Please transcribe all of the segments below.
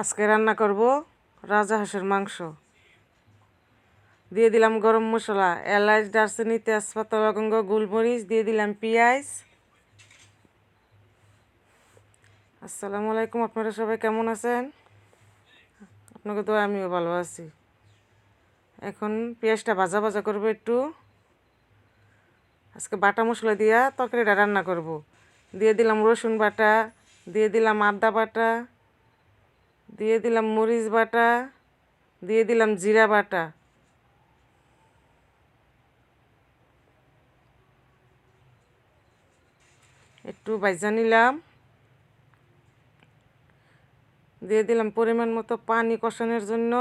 আজকে রান্না করব রাজহাঁসের মাংস। দিয়ে দিলাম গরম মশলা, এলাচ, দারচিনি, তেজপাতা, লবঙ্গ, গোলমরিচ, দিয়ে দিলাম পেঁয়াজ। আসসালামু আলাইকুম, আপনারা সবাই কেমন আছেন? আপনাকে তো আমিও ভালো আছি। এখন পেঁয়াজটা ভাজা ভাজা করবো একটু। আজকে বাটা মশলা দিয়া তরকারিটা রান্না করব। দিয়ে দিলাম রসুন বাটা, দিয়ে দিলাম আদা বাটা, দিয়ে দিলাম মরিচ বাটা, দিয়ে দিলাম জিরা বাটা। একটু ভাজা নিলাম। দিয়ে দিলাম পরিমাণ মতো পানি কষানোর জন্য।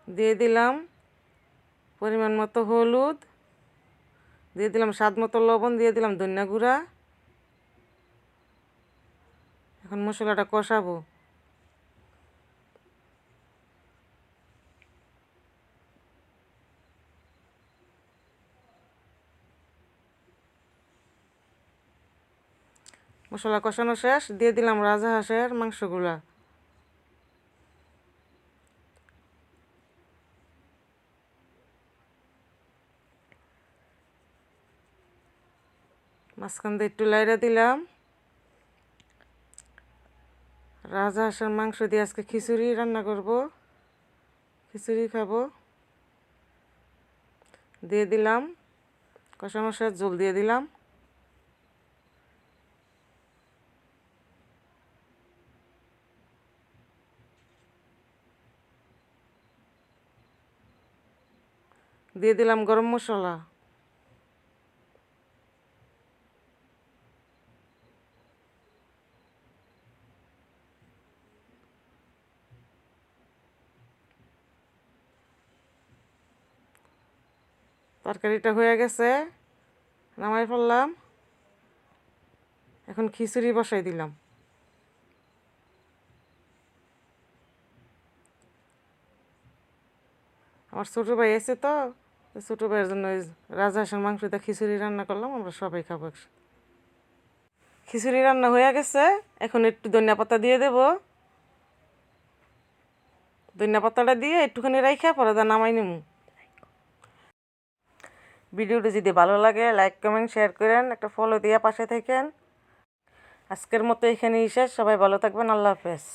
দিয়ে দিলাম পরিমাণ মতো হলুদ, দিয়ে দিলাম স্বাদ মতো লবণ, দিয়ে দিলাম ধনিয়া গুঁড়া। এখন মশলাটা কষাবো। মশলা কষানো শেষ, দিয়ে দিলাম রাজহাঁসের মাংসগুলা। মাঝখান দিয়ে একটু লাইড়া দিলাম। রাজহাঁসের মাংস দিয়ে আজকে খিচুড়ি রান্না করব, খিচুড়ি খাবো। দিয়ে দিলাম কষানো শেষ, জল দিয়ে দিলাম। দিয়ে দিলাম গরম মশলা। তরকারিটা হয়ে গেছে, নামাই ফেললাম। এখন খিচুড়ি বসাই দিলাম। আমার ছোটো ভাই এসে তো, ছোটো ভাইয়ের জন্য রাজহাঁসের মাংস দিয়ে খিচুড়ি রান্না করলাম, আমরা সবাই খাবো একসাথে। খিচুড়ি রান্না হয়ে গেছে, এখন একটু ধনিয়া পাতা দিয়ে দেব। ধনিয়া পাতাটা দিয়ে একটুখানি রাইখা পরে দা নামাই নেবো। ভিডিওটা যদি ভালো লাগে লাইক কমেন্ট শেয়ার করেন, একটা ফলো দিয়ে পাশে থাকেন। আজকের মতো এখানেই শেষ, সবাই ভালো থাকবেন, আল্লাহ হাফেজ।